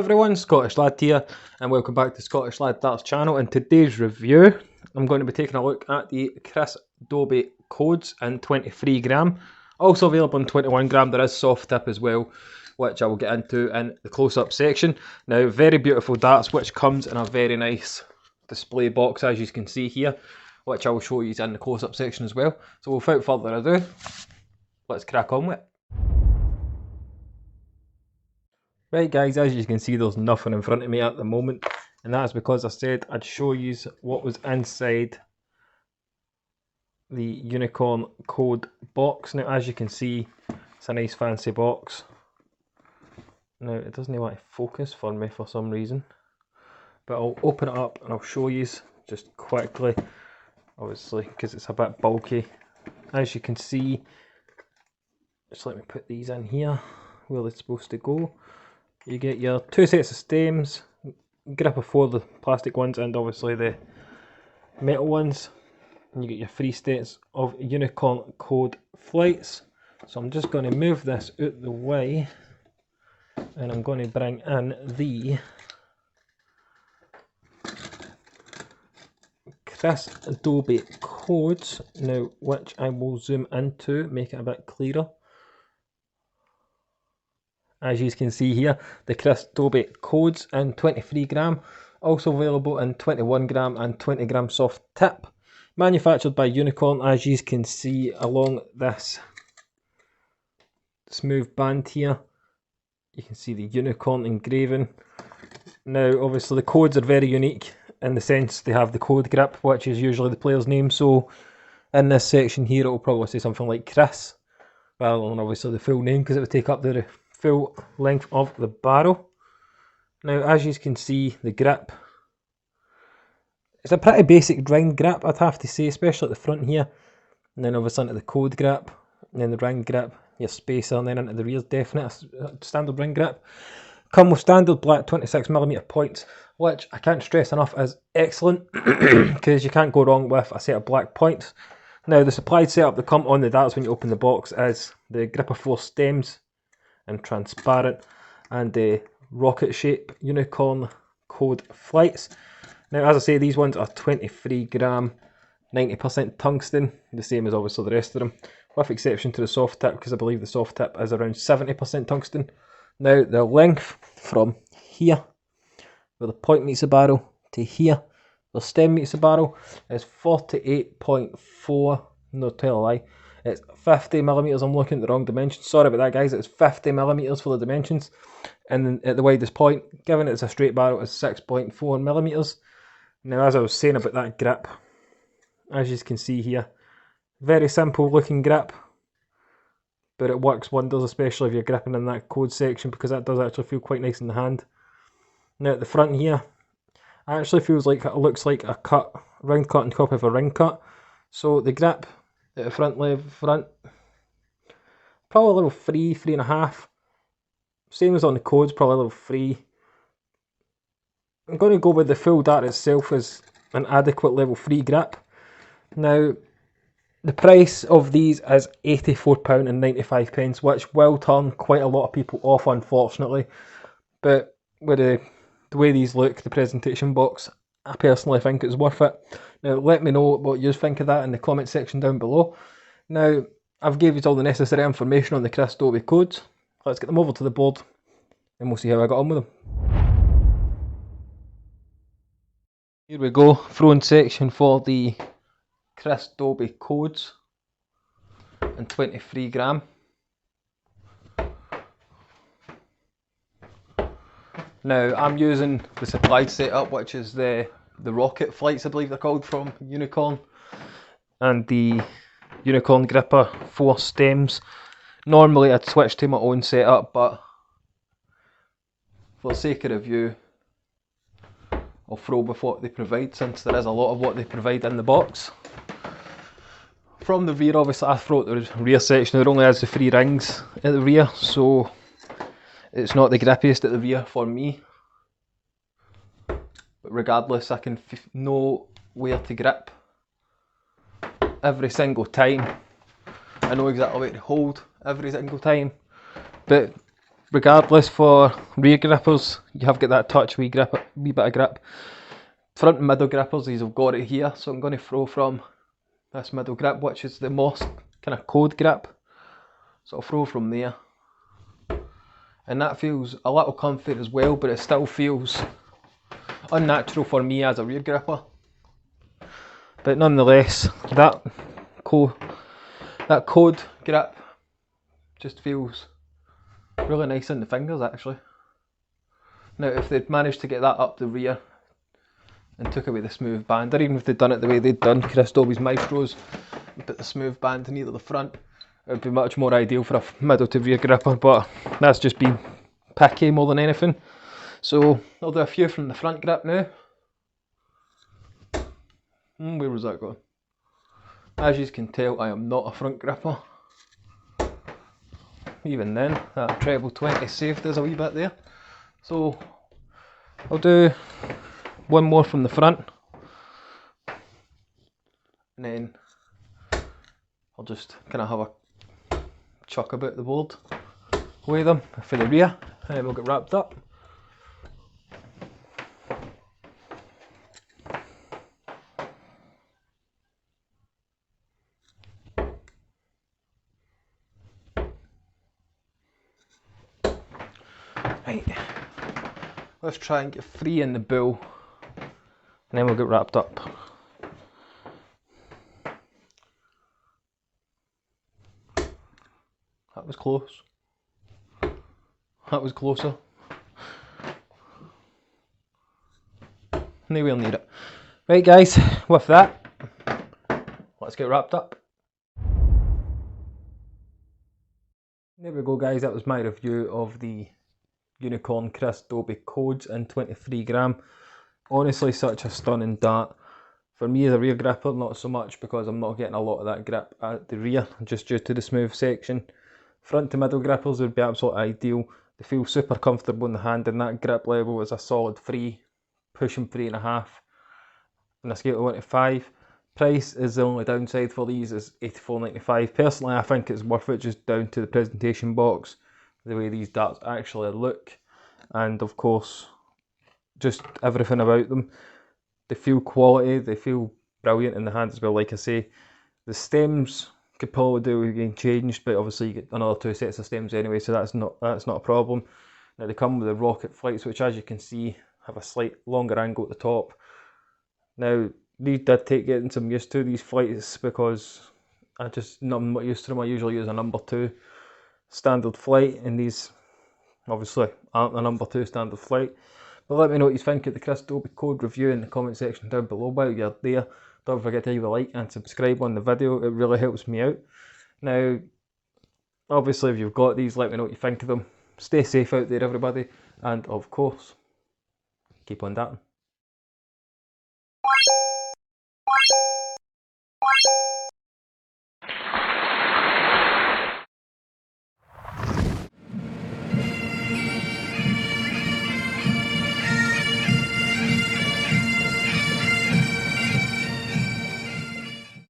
everyone, Scottish Lad here, and welcome back to Scottish Lad Darts channel. In today's review, I'm going to be taking a look at the Chris Dobey Codes in 23 gram. Also available in 21 gram, there is soft tip as well, which I will get into in the close-up section. Now, very beautiful darts, which comes in a very nice display box, as you can see here, which I will show you in the close-up section as well. So without further ado, let's crack on with it. Right guys, as you can see there's nothing in front of me at the moment, and that's because I said I'd show you what was inside the Unicorn Code box. Now as you can see, it's a nice fancy box. Now it doesn't want to focus for me for some reason, but I'll open it up and I'll show you just quickly, obviously because it's a bit bulky. As you can see, just let me put these in here where they're supposed to go. You get your two sets of stems, gripper for the plastic ones and obviously the metal ones, and you get your 3 sets of Unicorn Code flights. So I'm just going to move this out the way and I'm going to bring in the Chris Dobey Codes now, which I will zoom into, make it a bit clearer. As you can see here, the Chris Dobey Codes in 23 gram, also available in 21 gram and 20 gram soft tip. Manufactured by Unicorn, as you can see along this smooth band here. You can see the Unicorn engraving. Now obviously the codes are very unique in the sense they have the code grip, which is usually the player's name. So in this section here it will probably say something like Chris, rather than obviously the full name, because it would take up the full length of the barrel. Now as you can see, the grip, it's a pretty basic ring grip, I'd have to say, especially at the front here, and then obviously into the code grip, and then the ring grip, your spacer, and then into the rear, definite standard ring grip. Come with standard black 26mm points, which I can't stress enough is excellent, because you can't go wrong with a set of black points. Now the supplied setup that come on the darts when you open the box is the gripper 4 stems and transparent, and the rocket shape Unicorn Code flights. Now as I say, these ones are 23 gram, 90% tungsten, the same as obviously the rest of them, with exception to the soft tip, because I believe the soft tip is around 70% tungsten. Now the length from here, where the point meets the barrel, to here, the stem meets the barrel, is 48.4, no tell a lie, it's 50mm. I'm looking at the wrong dimensions, sorry about that guys, it's 50mm for the dimensions, and then at the widest point, given it's a straight barrel, it's 6.4mm. Now as I was saying about that grip, as you can see here, very simple looking grip, but it works wonders, especially if you're gripping in that code section, because that does actually feel quite nice in the hand. Now at the front here, it actually feels like it looks like a cut, round cut on top of a ring cut. So the grip at the front, probably level 3, 3.5. Same as on the codes, probably level 3. I'm going to go with the full dart itself as an adequate level 3 grip. Now the price of these is £84.95, which will turn quite a lot of people off unfortunately, but with the way these look, the presentation box, I personally think it's worth it. Now let me know what you think of that in the comment section down below. Now I've gave you all the necessary information on the Chris Dobey codes. Let's get them over to the board and we'll see how I got on with them. Here we go, throwing section for the Chris Dobey Codes in 23 gram. Now I'm using the supplied setup, which is the rocket flights, I believe they're called, from Unicorn, and the Unicorn gripper 4 stems. Normally I'd switch to my own setup, but for the sake of review I'll throw with what they provide, since there is a lot of what they provide in the box. From the rear, obviously I throw the rear section, it only has the 3 rings at the rear, so it's not the grippiest at the rear for me. But regardless, I can know where to grip every single time. I know exactly where to hold every single time. But regardless for rear grippers, you have got that touch wee bit of grip. Front and middle grippers, these have got it here, so I'm going to throw from this middle grip, which is the most kind of code grip. So I'll throw from there. And that feels a little comfy as well, but it still feels unnatural for me as a rear gripper. But nonetheless, that code grip just feels really nice in the fingers actually. Now if they'd managed to get that up the rear and took away the smooth band, or even if they'd done it the way they'd done Chris Dobey's Maestros and put the smooth band in either the front, it would be much more ideal for a middle to rear gripper, but that's just been picky more than anything. So I'll do a few from the front grip now. Where was that going? As you can tell, I am not a front gripper. Even then, that treble 20 saved us a wee bit there. So I'll do one more from the front, and then I'll just kind of have a chuck about the board with them for the rear, and then we'll get wrapped up. Right, let's try and get 3 in the bull, and then we'll get wrapped up. That was close. That was closer. Nowhere near it. Right guys, with that, let's get wrapped up. There we go guys, that was my review of the Unicorn Chris Dobey Codes in 23g. Honestly, such a stunning dart. For me as a rear gripper, not so much, because I'm not getting a lot of that grip at the rear, just due to the smooth section. Front to middle grippers would be absolutely ideal. They feel super comfortable in the hand, and that grip level is a solid 3, pushing 3.5 on a scale of 1 to 5. Price is the only downside for these, is £84.95. Personally, I think it's worth it just down to the presentation box, the way these darts actually look, and of course just everything about them. They feel quality, they feel brilliant in the hand as well. Like I say, the stems could probably do with getting changed, but obviously you get another 2 sets of stems anyway, so that's not a problem. Now they come with the rocket flights, which as you can see have a slight longer angle at the top. Now these did take getting some used to, these flights, because I'm not used to them. I usually use a number 2 standard flight, and these obviously aren't a number 2 standard flight. But let me know what you think of the Chris Dobey Code review in the comment section down below while you're there. Don't forget to leave a like and subscribe on the video, it really helps me out. Now obviously if you've got these, let me know what you think of them. Stay safe out there everybody, and of course keep on darting.